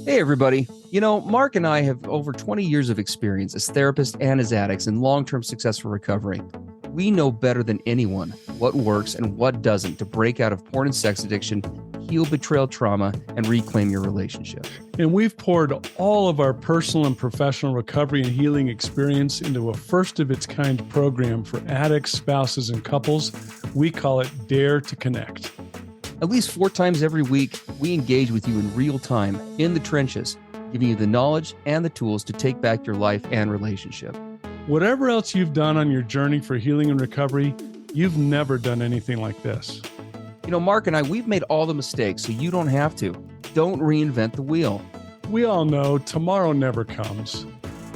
Hey, everybody. Mark and I have over 20 years of experience as therapists and as addicts in long-term successful recovery. We know better than anyone what works and what doesn't to break out of porn and sex addiction, heal betrayal trauma, and reclaim your relationship. And we've poured all of our personal and professional recovery and healing experience into a first-of-its-kind program for addicts, spouses, and couples. We call it Dare to Connect. At least 4 times every week, we engage with you in real time, in the trenches, giving you the knowledge and the tools to take back your life and relationship. Whatever else you've done on your journey for healing and recovery, you've never done anything like this. Mark and I, we've made all the mistakes, so you don't have to. Don't reinvent the wheel. We all know tomorrow never comes.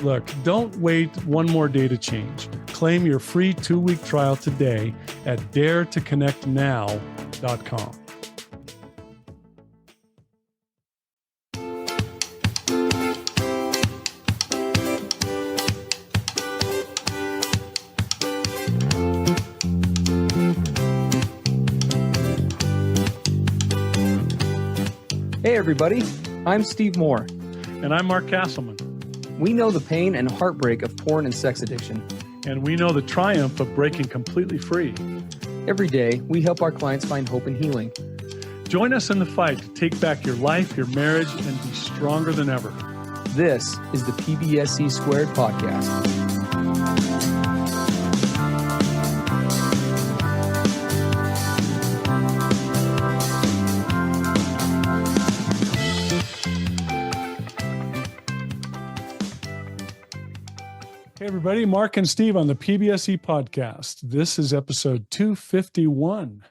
Look, don't wait one more day to change. Claim your free 2-week trial today at daretoconnectnow.com. Hey everybody, I'm Steve Moore. And I'm Mark Castleman. We know the pain and heartbreak of porn and sex addiction. And we know the triumph of breaking completely free. Every day, we help our clients find hope and healing. Join us in the fight to take back your life, your marriage, and be stronger than ever. This is the PBSE Squared Podcast. Hey everybody, Mark and Steve on the PBSE podcast. This is episode 251.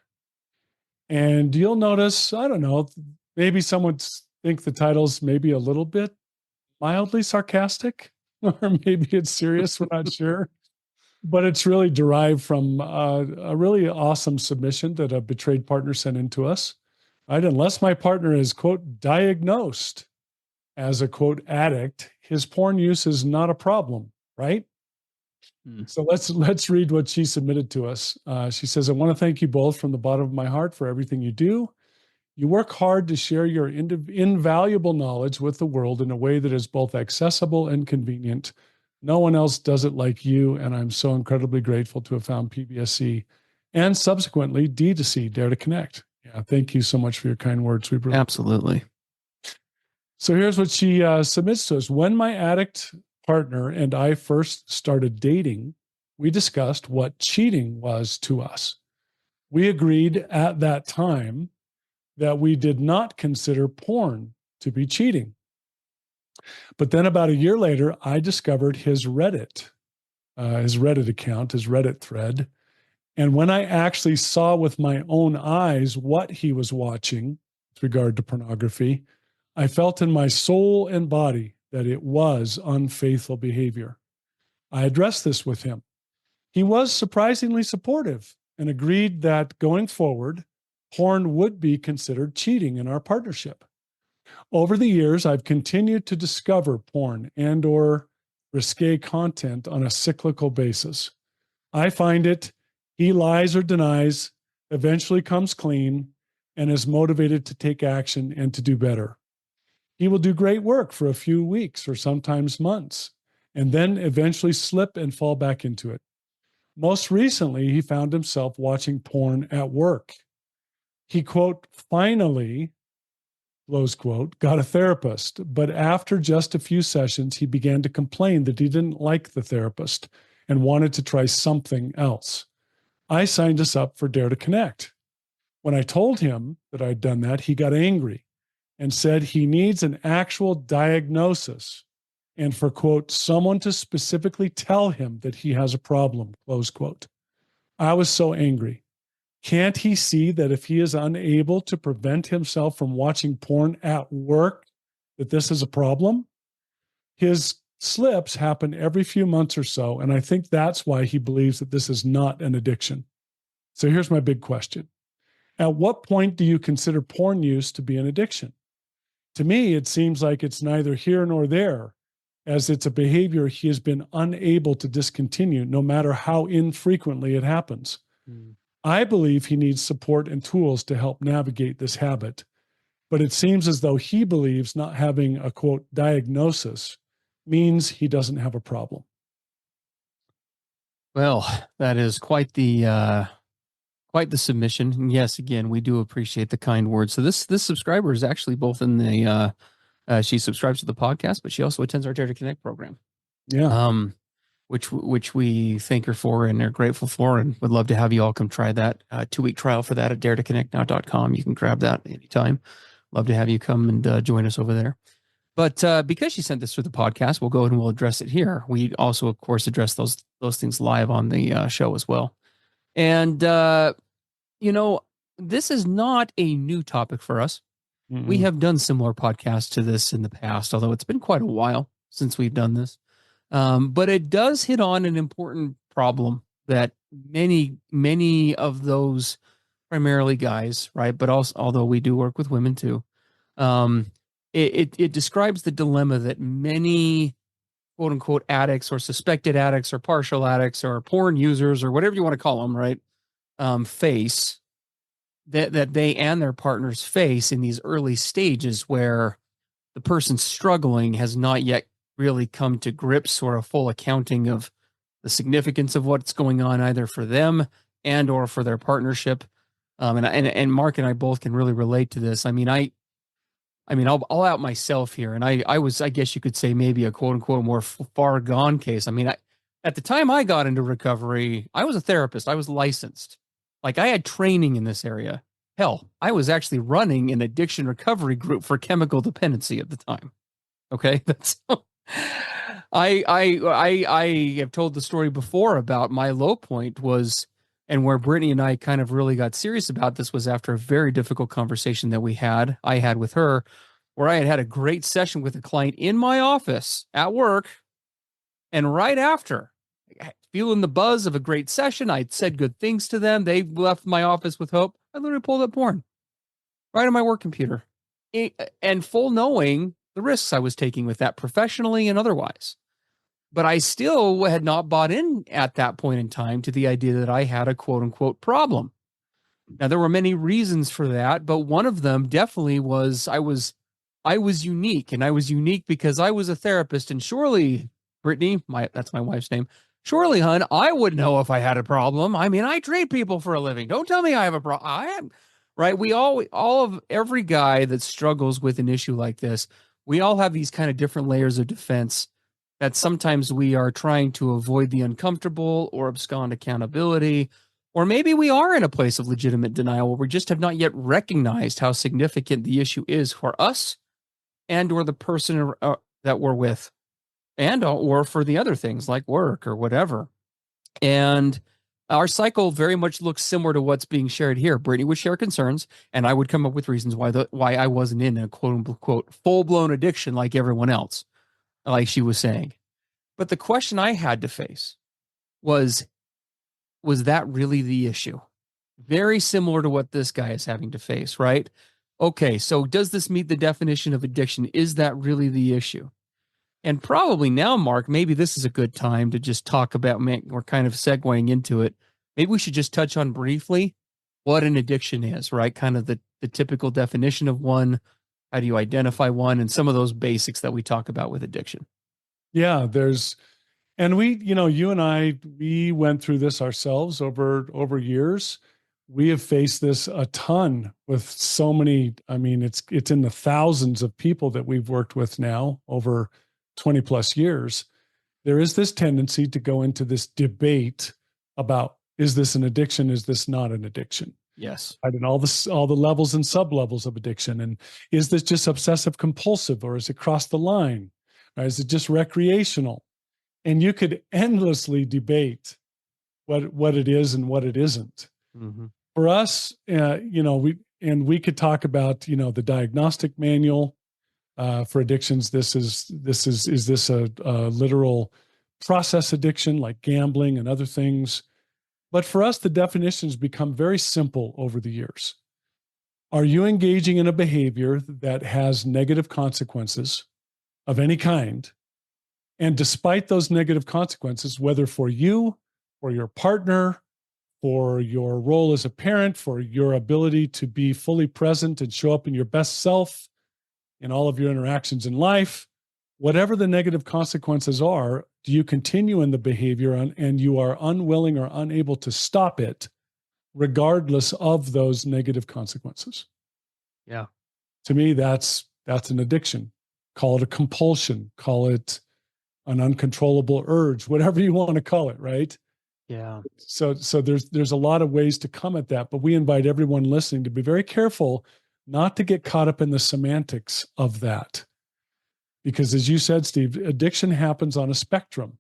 And you'll notice, I don't know, maybe someone think the title's maybe a little bit mildly sarcastic, or maybe it's serious, we're not sure. But it's really derived from a really awesome submission that a betrayed partner sent in to us. Right? Unless my partner is, quote, diagnosed as a, quote, addict, his porn use is not a problem. Right? So let's read what she submitted to us. She says, I want to thank you both from the bottom of my heart for everything you do. You work hard to share your invaluable knowledge with the world in a way that is both accessible and convenient. No one else does it like you, and I'm so incredibly grateful to have found PBSE and subsequently D2C, Dare to Connect. Yeah, thank you so much for your kind words. We Absolutely. So here's what she submits to us. When my addict partner and I first started dating, we discussed what cheating was to us. We agreed at that time that we did not consider porn to be cheating. But then about a year later, I discovered his Reddit account, his Reddit thread. And when I actually saw with my own eyes what he was watching with regard to pornography, I felt in my soul and body that it was unfaithful behavior. I addressed this with him. He was surprisingly supportive and agreed that going forward, porn would be considered cheating in our partnership. Over the years, I've continued to discover porn and or risque content on a cyclical basis. I find it, he lies or denies, eventually comes clean, and is motivated to take action and to do better. He will do great work for a few weeks or sometimes months, and then eventually slip and fall back into it. Most recently, he found himself watching porn at work. He, quote, finally, close quote, got a therapist, but after just a few sessions, he began to complain that he didn't like the therapist and wanted to try something else. I signed us up for Dare to Connect. When I told him that I'd done that, he got angry and said he needs an actual diagnosis and for, quote, someone to specifically tell him that he has a problem, close quote. I was so angry. Can't he see that if he is unable to prevent himself from watching porn at work, that this is a problem? His slips happen every few months or so, and I think that's why he believes that this is not an addiction. So here's my big question. At what point do you consider porn use to be an addiction? To me, it seems like it's neither here nor there, as it's a behavior he has been unable to discontinue, no matter how infrequently it happens. I believe he needs support and tools to help navigate this habit. But it seems as though he believes not having a quote diagnosis means he doesn't have a problem. Well, that is quite the submission. And yes, again, we do appreciate the kind words. So this subscriber is actually both in the she subscribes to the podcast, but she also attends our Dare to Connect program. Yeah. Which we thank her for and are grateful for, and would love to have you all come try that 2-week trial for that at daretoconnectnow.com. You can grab that anytime. Love to have you come and join us over there. But because she sent this through the podcast, we'll go ahead and we'll address it here. We also, of course, address those things live on the show as well. And this is not a new topic for us. Mm-hmm. We have done similar podcasts to this in the past, although it's been quite a while since we've done this. But it does hit on an important problem that many of those, primarily guys, right? But also, although we do work with women too, it describes the dilemma that many quote unquote addicts or suspected addicts or partial addicts or porn users or whatever you want to call them, right? Face that they and their partners face in these early stages where the person struggling has not yet really come to grips or a full accounting of the significance of what's going on, either for them and or for their partnership. And Mark and I both can really relate to this. I'll out myself here. And I was, I guess you could say, maybe a quote unquote more far gone case. At the time I got into recovery, I was a therapist. I was licensed. Like, I had training in this area. Hell, I was actually running an addiction recovery group for chemical dependency at the time. Okay. That's I have told the story before about my low point was, and where Brittany and I kind of really got serious about this was after a very difficult conversation that I had with her, where I had a great session with a client in my office at work. And right after, feeling the buzz of a great session, I'd said good things to them. They left my office with hope. I literally pulled up porn right on my work computer, and full knowing the risks I was taking with that professionally and otherwise. But I still had not bought in at that point in time to the idea that I had a quote unquote problem. Now, there were many reasons for that, but one of them definitely was I was unique, and I was unique because I was a therapist. And surely, Brittany, that's my wife's name. Surely, hun, I would know if I had a problem. I treat people for a living. Don't tell me I have a problem. I am, right? Every guy that struggles with an issue like this, we all have these kind of different layers of defense that sometimes we are trying to avoid the uncomfortable or abscond accountability, or maybe we are in a place of legitimate denial where we just have not yet recognized how significant the issue is for us and or the person that we're with, and or for the other things like work or whatever. And our cycle very much looks similar to what's being shared here. Brittany would share concerns, and I would come up with reasons why I wasn't in a quote unquote full-blown addiction like everyone else, like she was saying. But the question I had to face was that really the issue? Very similar to what this guy is having to face, right? Okay, so does this meet the definition of addiction? Is that really the issue? And probably now, Mark, maybe this is a good time to just talk about, we're kind of segueing into it. Maybe we should just touch on briefly what an addiction is, right? Kind of the typical definition of one. How do you identify one? And some of those basics that we talk about with addiction. Yeah, and you and I, we went through this ourselves over years. We have faced this a ton with so many. It's in the thousands of people that we've worked with now over 20 plus years. There is this tendency to go into this debate about, is this an addiction? Is this not an addiction? Yes. Right, and all the levels and sub-levels of addiction. And is this just obsessive compulsive, or is it cross the line? Or is it just recreational? And you could endlessly debate what it is and what it isn't. Mm-hmm. For us, we could talk about, the diagnostic manual for addictions. Is this a literal process addiction like gambling and other things? But for us, the definitions become very simple over the years. Are you engaging in a behavior that has negative consequences of any kind? And despite those negative consequences, whether for you or your partner for your role as a parent, for your ability to be fully present and show up in your best self in all of your interactions in life. Whatever the negative consequences are, do you continue in the behavior and you are unwilling or unable to stop it, regardless of those negative consequences? Yeah. To me, that's an addiction. Call it a compulsion, call it an uncontrollable urge, whatever you want to call it, right? Yeah. So there's a lot of ways to come at that, but we invite everyone listening to be very careful not to get caught up in the semantics of that. Because as you said, Steve, addiction happens on a spectrum.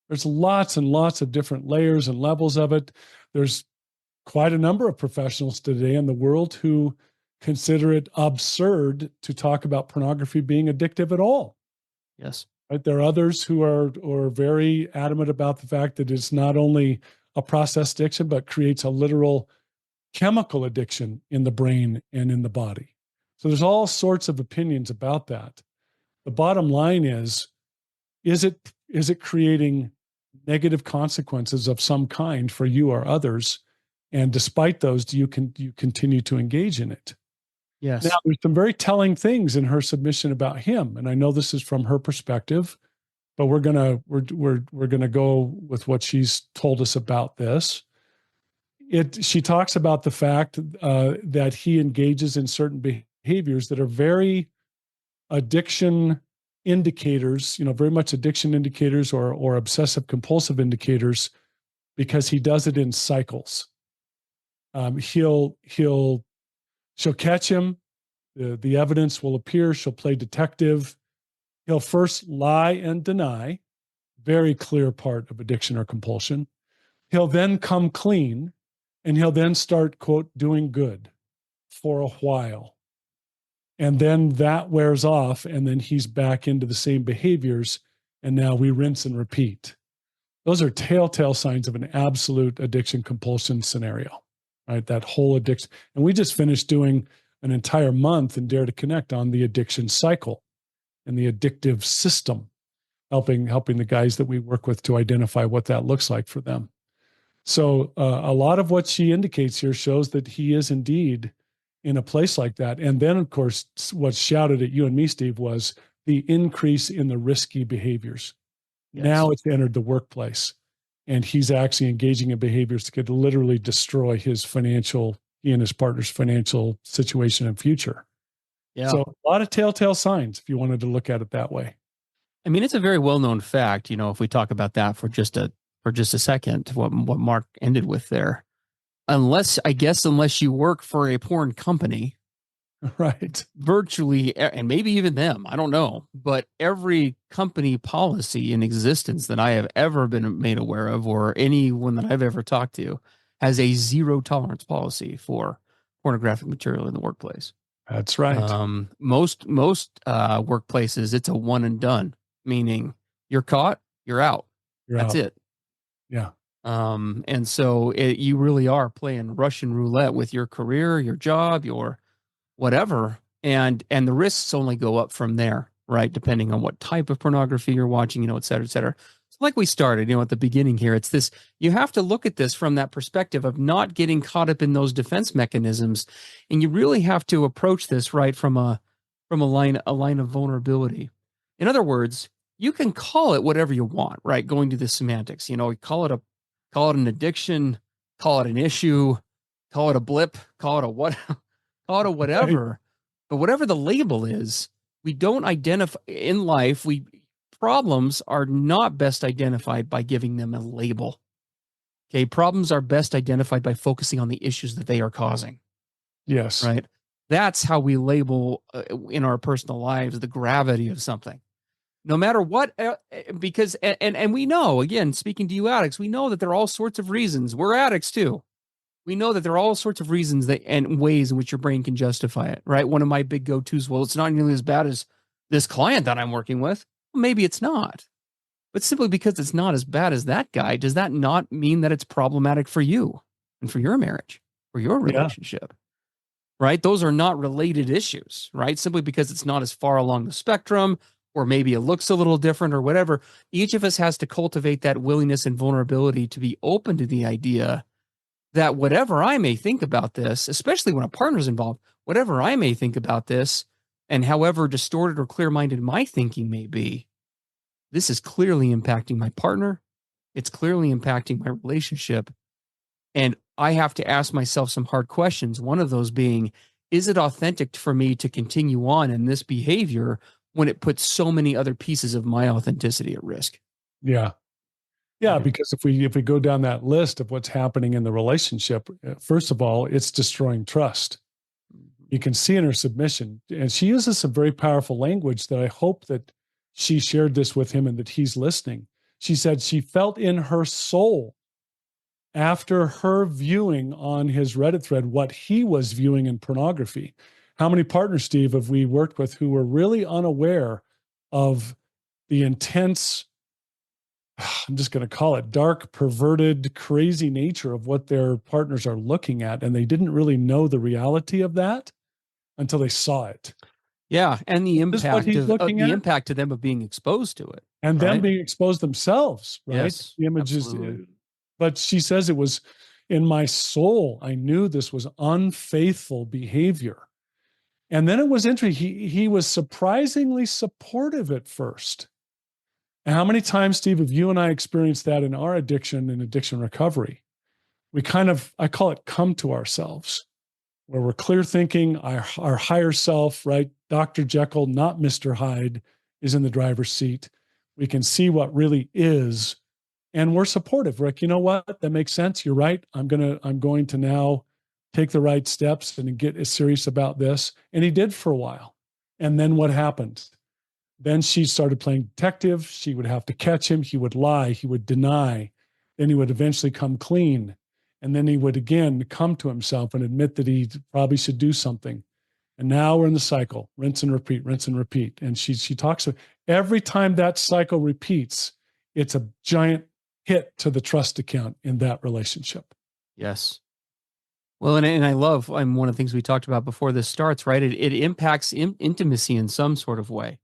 There's lots and lots of different layers and levels of it. There's quite a number of professionals today in the world who consider it absurd to talk about pornography being addictive at all. Yes. Right? There are others who are very adamant about the fact that it's not only a process addiction, but creates a literal chemical addiction in the brain and in the body. So there's all sorts of opinions about that. The bottom line is it creating negative consequences of some kind for you or others? And despite those, do you continue to engage in it? Yes. Now, there's some very telling things in her submission about him, and I know this is from her perspective, but we're gonna go with what she's told us about this. She talks about the fact that he engages in certain behaviors that are very addiction indicators, very much addiction indicators or obsessive compulsive indicators, because he does it in cycles. She'll catch him. The evidence will appear. She'll play detective. He'll first lie and deny, very clear part of addiction or compulsion. He'll then come clean, and he'll then start, quote, doing good for a while. And then that wears off, and then he's back into the same behaviors, and now we rinse and repeat. Those are telltale signs of an absolute addiction compulsion scenario, right? That whole addiction. And we just finished doing an entire month in Dare to Connect on the addiction cycle and the addictive system, helping the guys that we work with to identify what that looks like for them. So a lot of what she indicates here shows that he is indeed in a place like that. And then, of course, what's shouted at you and me, Steve, was the increase in the risky behaviors. Yes. Now it's entered the workplace, and he's actually engaging in behaviors that could literally destroy he and his partner's financial situation and future. Yeah. So a lot of telltale signs, if you wanted to look at it that way. I mean, it's a very well-known fact, if we talk about that for just a second, what Mark ended with there. Unless you work for a porn company, right? Virtually, and maybe even them, I don't know, but every company policy in existence that I have ever been made aware of, or anyone that I've ever talked to, has a zero tolerance policy for pornographic material in the workplace. That's right. Most workplaces, it's a one and done, meaning you're caught, you're out. That's it. Yeah. And so you really are playing Russian roulette with your career, your job, your whatever. And the risks only go up from there, right? Depending on what type of pornography you're watching, et cetera, et cetera. So like we started, at the beginning here, it's this, you have to look at this from that perspective of not getting caught up in those defense mechanisms. And you really have to approach this, right, from a line of vulnerability. In other words, you can call it whatever you want, right? Going to the semantics, call it an addiction, call it an issue, call it a blip, call it a whatever. Right. But whatever the label is, we don't identify in life. Problems are not best identified by giving them a label. Okay. Problems are best identified by focusing on the issues that they are causing. Yes. Right. That's how we label in our personal lives the gravity of something. No matter what, because, and we know, again, speaking to you addicts, we know that there are all sorts of reasons. We're addicts too. We know that there are all sorts of reasons and ways in which your brain can justify it, right? One of my big go-tos, well, it's not nearly as bad as this client that I'm working with. Well, maybe it's not. But simply because it's not as bad as that guy, does that not mean that it's problematic for you and for your marriage or your relationship? Right? Those are not related issues, right? Simply because it's not as far along the spectrum, or maybe it looks a little different or whatever. Each of us has to cultivate that willingness and vulnerability to be open to the idea that whatever I may think about this, especially when a partner's involved, whatever I may think about this, and however distorted or clear-minded my thinking may be, this is clearly impacting my partner. It's clearly impacting my relationship. And I have to ask myself some hard questions. One of those being, is it authentic for me to continue on in this behavior when it puts so many other pieces of my authenticity at risk? Yeah. Yeah, Mhm. because if we go down that list of what's happening in the relationship, first of all, it's destroying trust. You can see in her submission, and she uses some very powerful language that I hope that she shared this with him and that he's listening. She said she felt in her soul after her viewing on his Reddit thread what he was viewing in pornography. How many partners, Steve, have we worked with who were really unaware of the intense, I'm just going to call it dark, perverted, crazy nature of what their partners are looking at. And they didn't really know the reality of that until they saw it. Yeah, and the This is what impact he's of looking the at. impact to them of being exposed to it, And them right? being exposed themselves, right? Yes, The images. absolutely. But she says it was in my soul. I knew this was unfaithful behavior. And then it was interesting. He was surprisingly supportive at first. And how many times, Steve, have you and I experienced that in our addiction and addiction recovery? We kind of, I call it come to ourselves, where we're clear thinking, our higher self, right? Dr. Jekyll, not Mr. Hyde, is in the driver's seat. We can see what really is, and we're supportive. Rick, you know what? That makes sense. You're right. I'm going to now take the right steps and get serious about this. And he did for a while. And then what happened? Then she started playing detective. She would have to catch him. He would lie. He would deny. Then he would eventually come clean. And then he would again come to himself and admit that he probably should do something. And now we're in the cycle, rinse and repeat, rinse and repeat. And she talks of every time that cycle repeats, it's a giant hit to the trust account in that relationship. Yes. Well, and I love, one of the things we talked about before this starts, right? It impacts intimacy in some sort of way.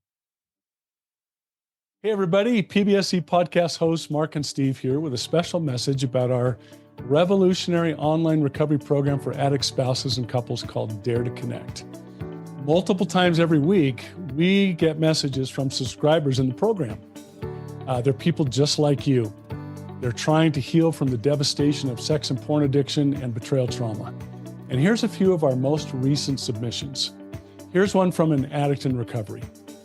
Hey, everybody, PBSE podcast hosts Mark and Steve here with a special message about our revolutionary online recovery program for addict spouses and couples called Dare to Connect. Multiple times every week, we get messages from subscribers in the program. They're people just like you. They're trying to heal from the devastation of sex and porn addiction and betrayal trauma. And here's a few of our most recent submissions. Here's one from an addict in recovery.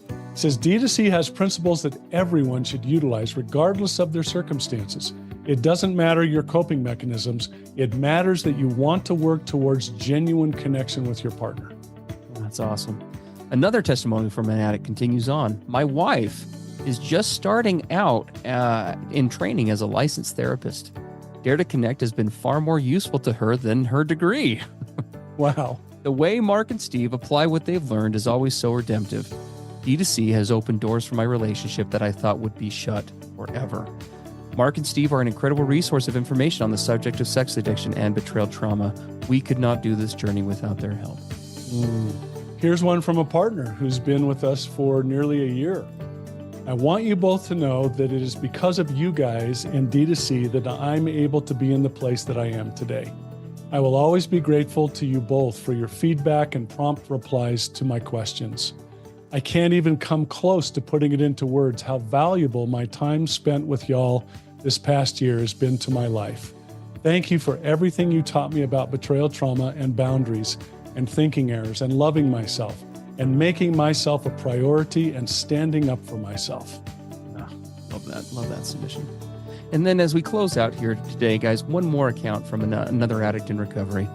It says, D2C has principles that everyone should utilize regardless of their circumstances. It doesn't matter your coping mechanisms. It matters that you want to work towards genuine connection with your partner. That's awesome. Another testimony from an addict continues on. My wife is just starting out in training as a licensed therapist. Dare to Connect has been far more useful to her than her degree. Wow. The way Mark and Steve apply what they've learned is always so redemptive. D2C has opened doors for my relationship that I thought would be shut forever. Mark and Steve are an incredible resource of information on the subject of sex addiction and betrayal trauma. We could not do this journey without their help. Here's one from a partner who's been with us for nearly a year. I want you both to know that it is because of you guys and D2C that I'm able to be in the place that I am today. I will always be grateful to you both for your feedback and prompt replies to my questions. I can't even come close to putting it into words how valuable my time spent with y'all this past year has been to my life. Thank you for everything you taught me about betrayal trauma and boundaries and thinking errors and loving myself and making myself a priority and standing up for myself. Love that. Love that submission. And then as we close out here today, guys, one more account from another addict in recovery.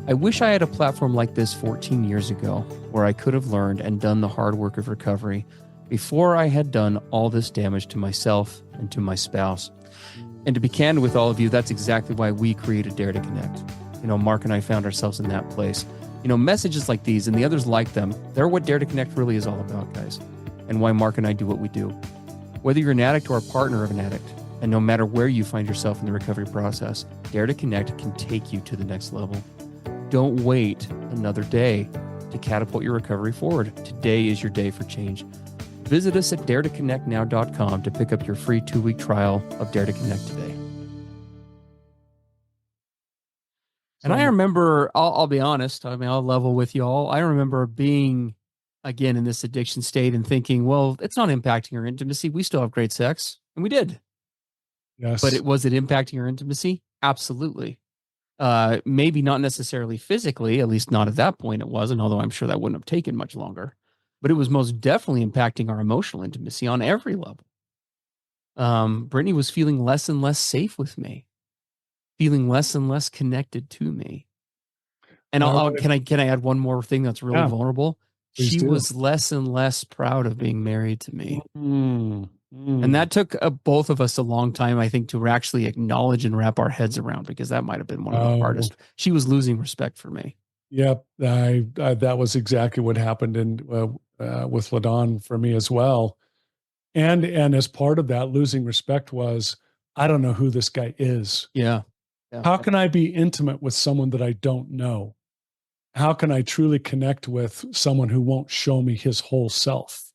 I wish I had a platform like this 14 years ago where I could have learned and done the hard work of recovery before I had done all this damage to myself and to my spouse. And to be candid with all of you, that's exactly why we created Dare to Connect. Mark and I found ourselves in that place. Messages like these and the others like them, they're what Dare to Connect really is all about, guys, and why Mark and I do what we do. Whether you're an addict or a partner of an addict, and no matter where you find yourself in the recovery process, Dare to Connect can take you to the next level. Don't wait another day to catapult your recovery forward. Today is your day for change. Visit us at daretoconnectnow.com to pick up your free 2-week trial of Dare to Connect today. And I remember, I'll be honest, I mean, I'll level with you all. I remember being, again, in this addiction state and thinking, well, it's not impacting our intimacy. We still have great sex. And we did. Yes. But was it impacting our intimacy? Absolutely. Maybe not necessarily physically, at least not at that point it wasn't, although I'm sure that wouldn't have taken much longer. But it was most definitely impacting our emotional intimacy on every level. Brittany was feeling less and less safe with me, feeling less and less connected to me. And can I add one more thing that's really vulnerable? She was less and less proud of being married to me. And that took both of us a long time, I think, to actually acknowledge and wrap our heads around, because that might have been one of the hardest. She was losing respect for me. Yep. That was exactly what happened with LaDawn for me as well. And as part of that, losing respect was, I don't know who this guy is. Yeah. How can I be intimate with someone that I don't know? How can I truly connect with someone who won't show me his whole self,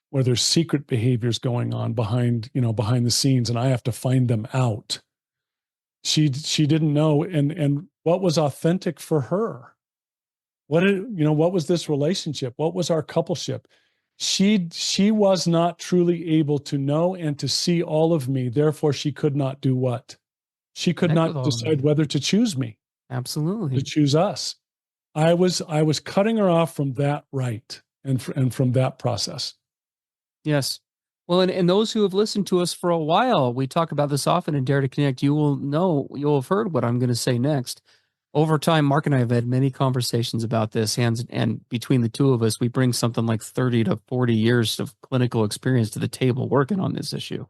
where there's secret behaviors going on behind the scenes, and I have to find them out? She didn't know, and what was authentic for her? What was this relationship? What was our coupleship? She was not truly able to know and to see all of me. Therefore, she could not do what? She could not decide whether to choose me. Absolutely. To choose us. I was cutting her off from that right and from that process. Yes. Well, and those who have listened to us for a while, we talk about this often in Dare to Connect. You'll have heard what I'm going to say next. Over time, Mark and I have had many conversations about this, and between the two of us, we bring something like 30 to 40 years of clinical experience to the table working on this issue,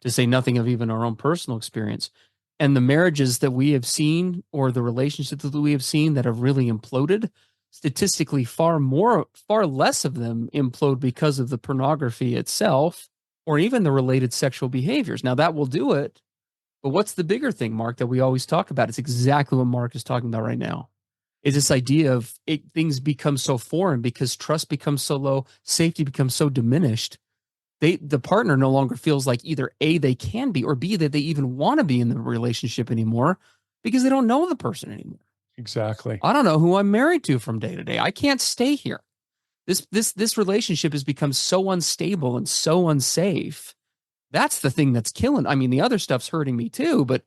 to say nothing of even our own personal experience. And the marriages that we have seen, or the relationships that we have seen that have really imploded, statistically far less of them implode because of the pornography itself, or even the related sexual behaviors. Now that will do it. But what's the bigger thing, Mark, that we always talk about? It's exactly what Mark is talking about right now. Is this idea of things become so foreign because trust becomes so low, safety becomes so diminished. The partner no longer feels like either A, they can be, or B, that they even want to be in the relationship anymore because they don't know the person anymore. Exactly. I don't know who I'm married to from day to day. I can't stay here. This relationship has become so unstable and so unsafe. That's the thing that's killing. I mean, the other stuff's hurting me too, but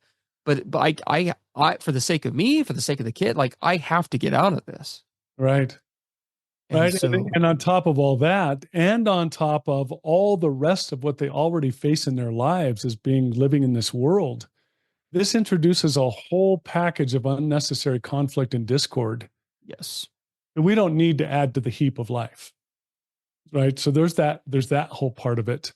I for the sake of me, for the sake of the kid, like, I have to get out of this. Right. Right. And on top of all that, and on top of all the rest of what they already face in their lives as living in this world, this introduces a whole package of unnecessary conflict and discord. Yes. That we don't need to add to the heap of life. Right. So there's that whole part of it.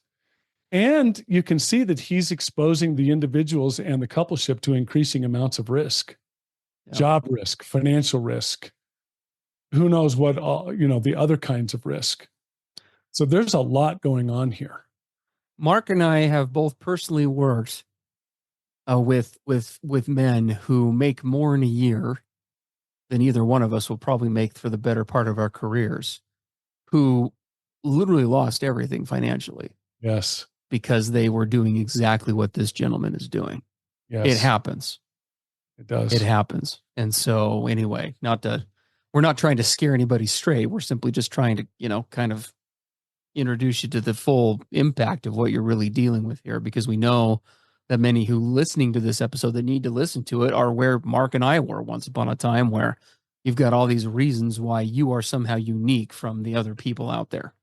And you can see that he's exposing the individuals and the coupleship to increasing amounts of risk, job risk, financial risk, who knows what, the other kinds of risk. So there's a lot going on here. Mark and I have both personally worked with men who make more in a year than either one of us will probably make for the better part of our careers, who literally lost everything financially. Yes. Because they were doing exactly what this gentleman is doing. Yes. It happens. It does. It happens. And so anyway, we're not trying to scare anybody straight. We're simply just trying to, kind of introduce you to the full impact of what you're really dealing with here, because we know that many who listening to this episode that need to listen to it are where Mark and I were once upon a time, where you've got all these reasons why you are somehow unique from the other people out there.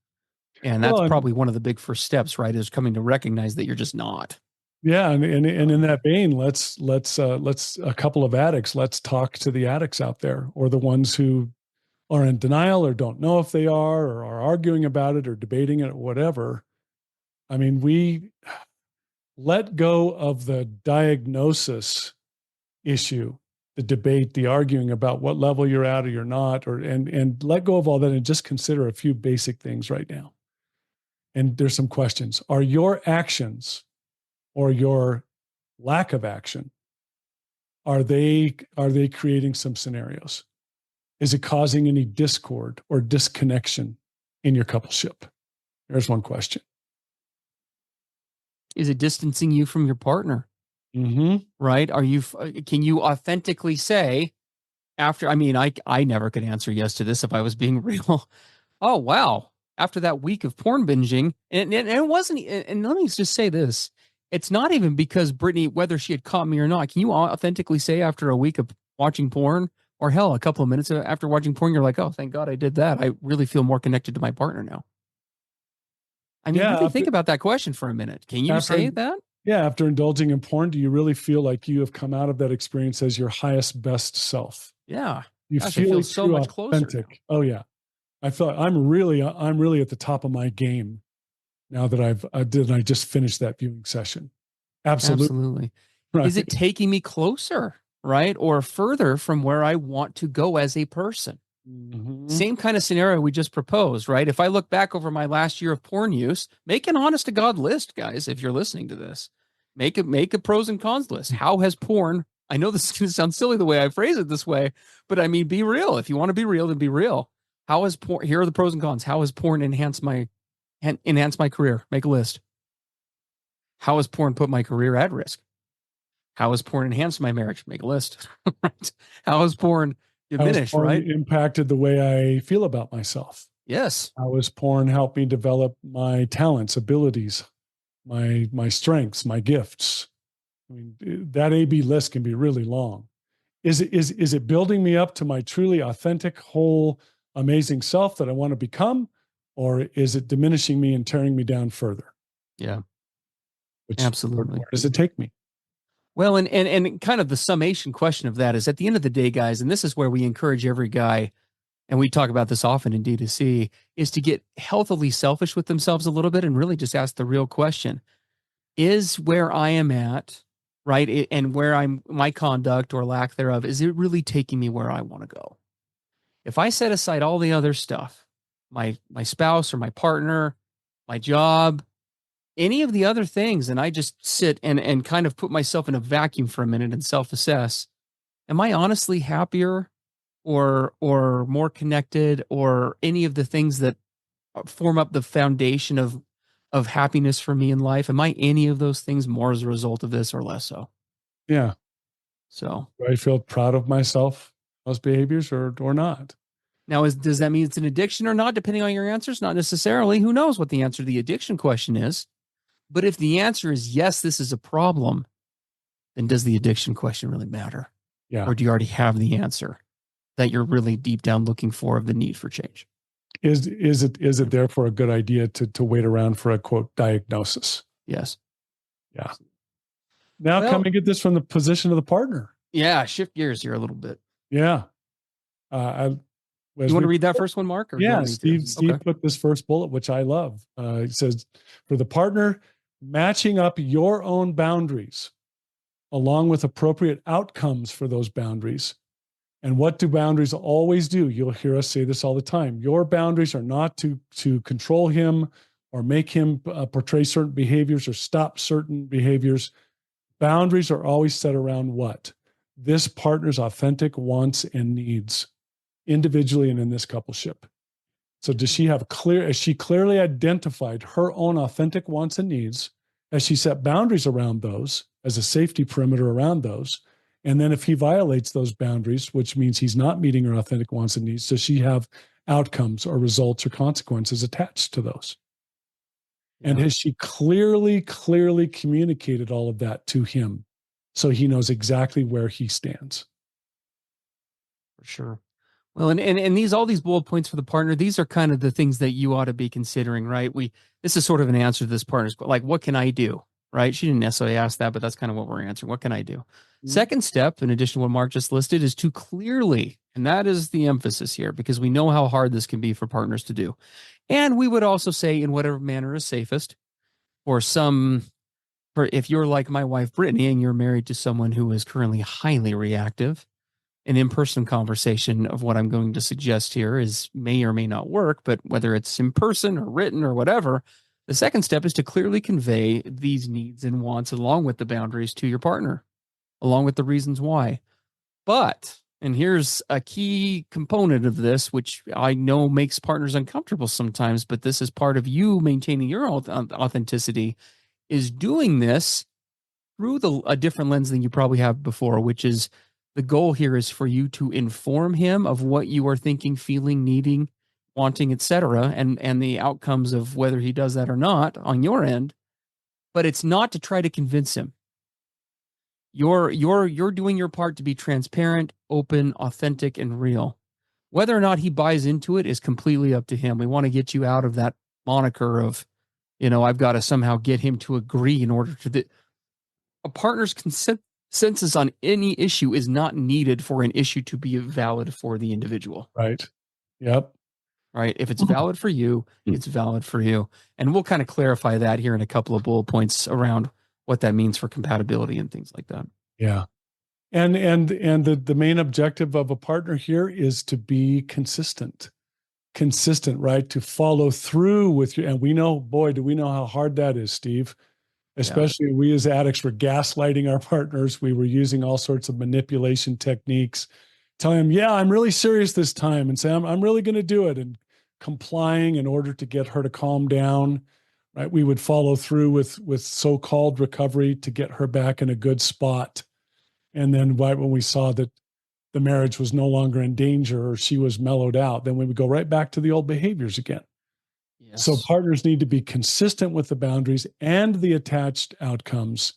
And that's probably one of the big first steps, right? Is coming to recognize that you're just not. Yeah. And in that vein, let's a couple of addicts, let's talk to the addicts out there, or the ones who are in denial or don't know if they are, or are arguing about it or debating it or whatever. I mean, we let go of the diagnosis issue, the debate, the arguing about what level you're at or you're not, and let go of all that and just consider a few basic things right now. And there's some questions. Are your actions or your lack of action, are they creating some scenarios? Is it causing any discord or disconnection in your coupleship? There's one question. Is it distancing you from your partner? Mm-hmm. Right? Can you authentically say, after, I mean, I never could answer yes to this if I was being real. Oh, wow. After that week of porn binging, and it wasn't, and let me just say this. It's not even because Brittany, whether she had caught me or not. Can you authentically say after a week of watching porn, or hell, a couple of minutes after watching porn, you're like, oh, thank God I did that. I really feel more connected to my partner now. I mean, Yeah, really think about that question for a minute. Can you say that? Yeah, after indulging in porn, do you really feel like you have come out of that experience as your highest, best self? Yeah. You Gosh, I feel feel so much closer. authentic. Oh yeah, I felt I'm really at the top of my game now that I just finished that viewing session. Absolutely. Right. Is it taking me closer, right? Or further from where I want to go as a person? Mm-hmm. Same kind of scenario we just proposed, right? If I look back over my last year of porn use, make an honest to God list, guys, if you're listening to this. Make a pros and cons list. How has porn, I know this is going to sound silly the way I phrase it this way, but I mean, be real. If you want to be real, then be real. How has porn, here are the pros and cons. How has porn enhanced my career? Make a list. How has porn put my career at risk? How has porn enhanced my marriage? Make a list. Right? How has porn diminished, right? Impacted the way I feel about myself. Yes. How has porn helped me develop my talents, abilities, my strengths, my gifts? I mean, that A/B list can be really long. Is it building me up to my truly authentic, whole, amazing self that I want to become, or is it diminishing me and tearing me down further? Yeah. Absolutely. Where does it take me? Well, and kind of the summation question of that is, at the end of the day, guys, and this is where we encourage every guy, and we talk about this often in D2C, is to get healthily selfish with themselves a little bit and really just ask the real question. Is where I am at, right, and where my conduct or lack thereof, is it really taking me where I want to go? If I set aside all the other stuff, my spouse or my partner, my job, any of the other things, and I just sit and kind of put myself in a vacuum for a minute and self-assess, am I honestly happier or more connected, or any of the things that form up the foundation of happiness for me in life? Am I any of those things more as a result of this or less so? Yeah. So do I feel proud of myself, those behaviors, or not? Now, does that mean it's an addiction or not, depending on your answers? Not necessarily. Who knows what the answer to the addiction question is? But if the answer is yes, this is a problem, then does the addiction question really matter? Yeah. Or do you already have the answer that you're really deep down looking for, of the need for change? Is it therefore a good idea to wait around for a quote diagnosis? Yes. Yeah. Now, coming at this from the position of the partner. Yeah, shift gears here a little bit. Yeah. You want to read that first one, Mark? Or yeah, Steve put this first bullet, which I love. It says, for the partner, matching up your own boundaries along with appropriate outcomes for those boundaries. And what do boundaries always do? You'll hear us say this all the time. Your boundaries are not to control him or make him portray certain behaviors or stop certain behaviors. Boundaries are always set around what? This partner's authentic wants and needs, individually and in this coupleship. So has she clearly identified her own authentic wants and needs? Has she set boundaries around those as a safety perimeter around those? And then if he violates those boundaries, which means he's not meeting her authentic wants and needs, does she have outcomes or results or consequences attached to those? Yeah. And has she clearly communicated all of that to him so he knows exactly where he stands? For sure. Well, and all these bullet points for the partner, these are kind of the things that you ought to be considering, right? This is sort of an answer to this partner's, like, what can I do? Right? She didn't necessarily ask that, but that's kind of what we're answering. What can I do? Mm-hmm. Second step, in addition to what Mark just listed, is to clearly, and that is the emphasis here, because we know how hard this can be for partners to do. And we would also say, in whatever manner is safest, if you're like my wife, Brittany, and you're married to someone who is currently highly reactive, an in-person conversation of what I'm going to suggest here may or may not work, but whether it's in person or written or whatever, the second step is to clearly convey these needs and wants along with the boundaries to your partner, along with the reasons why. But, and here's a key component of this, which I know makes partners uncomfortable sometimes, but this is part of you maintaining your authenticity, is doing this through a different lens than you probably have before, which is The goal here is for you to inform him of what you are thinking, feeling, needing, wanting, etc., and the outcomes of whether he does that or not on your end. But it's not to try to convince him. You're doing your part to be transparent, open, authentic, and real. Whether or not he buys into it is completely up to him. We want to get you out of that moniker of, I've got to somehow get him to agree in order to. A partner's consensus on any issue is not needed for an issue to be valid for the individual. Right. Yep. Right. If it's valid for you, it's valid for you. And we'll kind of clarify that here in a couple of bullet points around what that means for compatibility and things like that. Yeah. And the main objective of a partner here is to be consistent, right? To follow through with you. And we know, boy, do we know how hard that is, Steve. Especially we as addicts were gaslighting our partners. We were using all sorts of manipulation techniques, telling them, yeah, I'm really serious this time, and say, I'm really going to do it, and complying in order to get her to calm down, right? We would follow through with so-called recovery to get her back in a good spot. And then right when we saw that the marriage was no longer in danger or she was mellowed out, then we would go right back to the old behaviors again. Yes. So partners need to be consistent with the boundaries and the attached outcomes,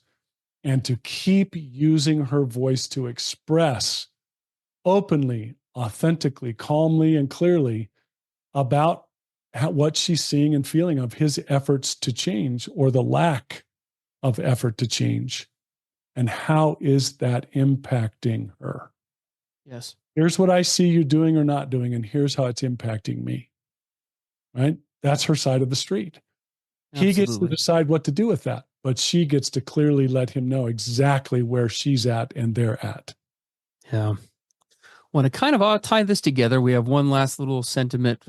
and to keep using her voice to express openly, authentically, calmly, and clearly about what she's seeing and feeling of his efforts to change or the lack of effort to change. And how is that impacting her? Yes. Here's what I see you doing or not doing, and here's how it's impacting me. Right? That's her side of the street. Absolutely. He gets to decide what to do with that, but she gets to clearly let him know exactly where she's at and they're at. Yeah. Want to kind of tie this together. We have one last little sentiment.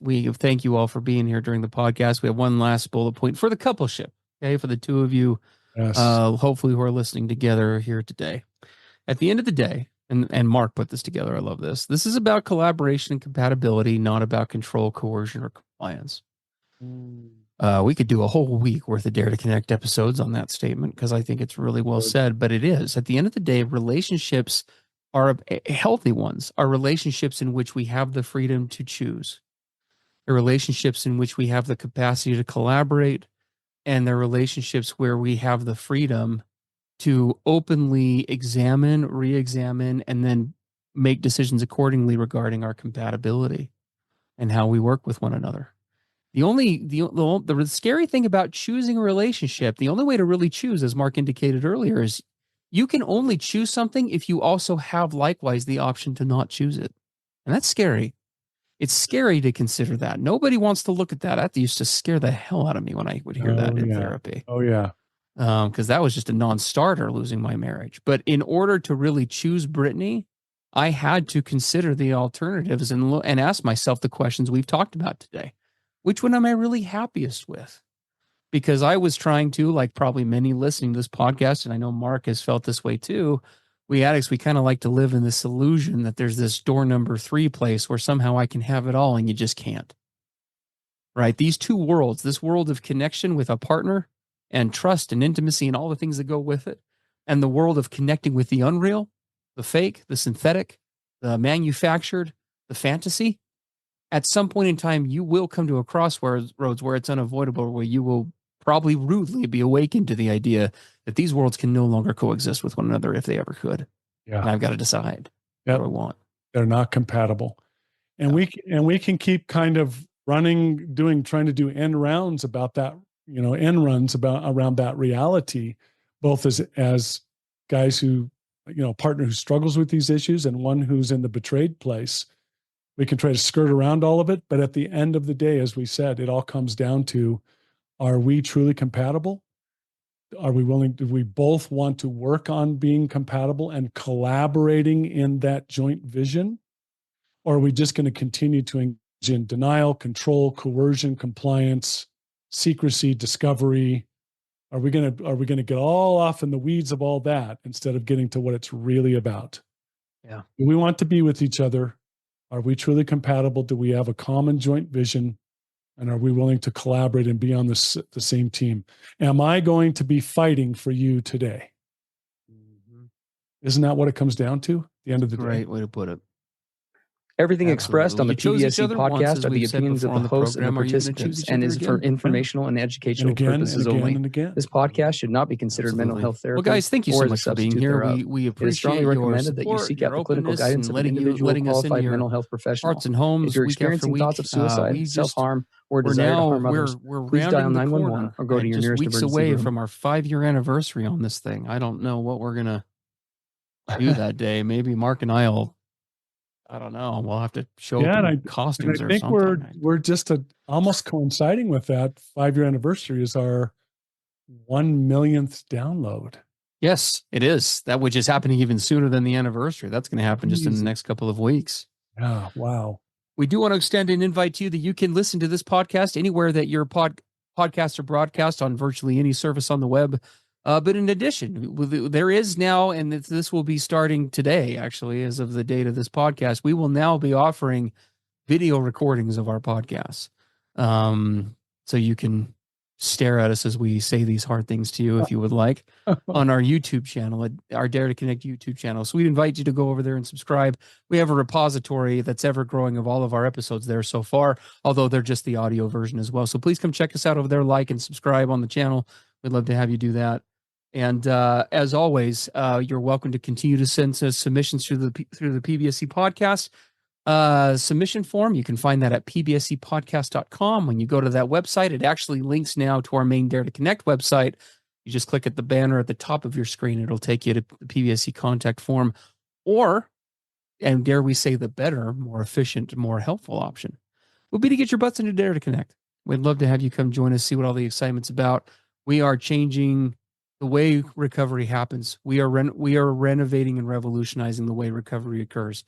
We thank you all for being here during the podcast. We have one last bullet point for the coupleship. Okay. For the two of you, yes. Hopefully who are listening together here today. At the end of the day, and Mark put this together. I love this. This is about collaboration and compatibility, not about control, coercion, or compliance. We could do a whole week worth of Dare to Connect episodes on that statement because I think it's really well said, but it is. At the end of the day, relationships are healthy ones, are relationships in which we have the freedom to choose. They're relationships in which we have the capacity to collaborate, and they're relationships where we have the freedom to openly examine, re-examine, and then make decisions accordingly regarding our compatibility and how we work with one another. The scary thing about choosing a relationship, the only way to really choose, as Mark indicated earlier, is you can only choose something if you also have likewise the option to not choose it. And that's scary. It's scary to consider that. Nobody wants to look at that. That used to scare the hell out of me when I would hear that in therapy. Oh, yeah. Because that was just a non-starter, losing my marriage. But in order to really choose Brittany, I had to consider the alternatives and ask myself the questions we've talked about today. Which one am I really happiest with? Because I was trying to, like probably many listening to this podcast, and I know Mark has felt this way too, we addicts, we kind of like to live in this illusion that there's this door number 3 place where somehow I can have it all and you just can't. Right? These two worlds, this world of connection with a partner and trust and intimacy and all the things that go with it, and the world of connecting with the unreal, the fake, the synthetic, the manufactured, the fantasy. At some point in time, you will come to a crossroads where it's unavoidable, where you will probably rudely be awakened to the idea that these worlds can no longer coexist with one another if they ever could. Yeah. And I've got to decide what I want. They're not compatible. And we can keep kind of trying to do end rounds about that, end runs around that reality, both as guys who, partner who struggles with these issues and one who's in the betrayed place. We can try to skirt around all of it, but at the end of the day, as we said, it all comes down to, are we truly compatible? Do we both want to work on being compatible and collaborating in that joint vision? Or are we just going to continue to engage in denial, control, coercion, compliance, secrecy, discovery? Are we going to get all off in the weeds of all that instead of getting to what it's really about? Yeah. Do we want to be with each other? Are we truly compatible? Do we have a common joint vision? And are we willing to collaborate and be on the same team? Am I going to be fighting for you today? Mm-hmm. Isn't that what it comes down to? the end of the day. Great way to put it. Everything Absolutely. expressed on the You chose each PBSE other once, podcast as are the we've said opinions of before the on the hosts and the program. Are you gonna choose participants each and other is for again? informational and And educational again, and purposes again, only. and again. This podcast should not be considered mental Absolutely. health Well, therapy guys, thank you so or as a much for being substitute here. thereof. We It is strongly appreciate your recommended that you support, seek your out the clinical openness, guidance and of an individual letting us into qualified your mental health professional. hearts and If homes you're week after experiencing week. thoughts of suicide, We just self-harm, or a we're desire to now harm others, we're please dial rounding the 911 corner or go to and your just nearest weeks emergency away room. from our 5-year anniversary on this thing. I don't know what we're gonna do that day. Maybe Mark and I'll. I don't know. We'll have to show Yeah, up and in I costumes or think something. we're just almost coinciding with that 5-year anniversary is our 1 millionth download. Yes, it is. That which is happening even sooner than the anniversory. That's going to happen just in the Easy. next couple of weeks. Yeah, wow. We do want to extend an invite to you that you can listen to this podcast anywhere that your podcasts are broadcast on virtually any service on the web. But in addition, there is now, and this will be starting today, actually, as of the date of this podcast, we will now be offering video recordings of our podcasts. So you can stare at us as we say these hard things to you if you would like on our YouTube channel, our Dare to Connect YouTube channel. So we'd invite you to go over there and subscribe. We have a repository that's ever growing of all of our episodes there so far, although they're just the audio version as well. So please come check us out over there, like and subscribe on the channel. We'd love to have you do that. And as always, you're welcome to continue to send us submissions through the PBSE podcast submission form. You can find that at pbsepodcast.com. When you go to that website, it actually links now to our main Dare to Connect website. You just click at the banner at the top of your screen. It'll take you to the PBSE contact form, or, and dare we say the better, more efficient, more helpful option would be to get your butts into Dare to Connect. We'd love to have you come join us, see what all the excitement's about. We are changing the way recovery happens. We are renovating and revolutionizing the way recovery occurs.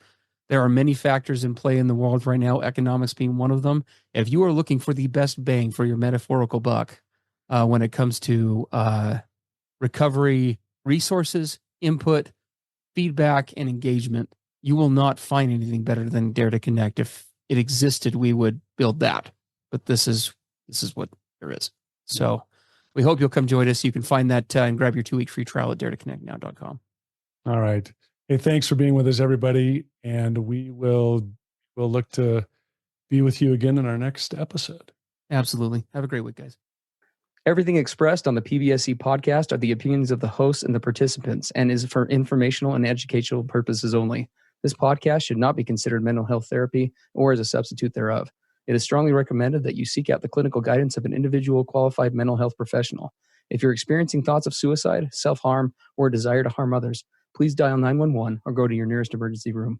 There are many factors in play in the world right now, economics being one of them. If you are looking for the best bang for your metaphorical buck when it comes to recovery resources, input, feedback, and engagement, you will not find anything better than Dare to Connect. If it existed, we would build that. But this is what there is. So we hope you'll come join us. You can find that and grab your 2-week free trial at daretoconnectnow.com. All right. Hey, thanks for being with us, everybody. And we'll look to be with you again in our next episode. Absolutely. Have a great week, guys. Everything expressed on the PBSE podcast are the opinions of the hosts and the participants and is for informational and educational purposes only. This podcast should not be considered mental health therapy or as a substitute thereof. It is strongly recommended that you seek out the clinical guidance of an individual qualified mental health professional. If you're experiencing thoughts of suicide, self-harm, or a desire to harm others, please dial 911 or go to your nearest emergency room.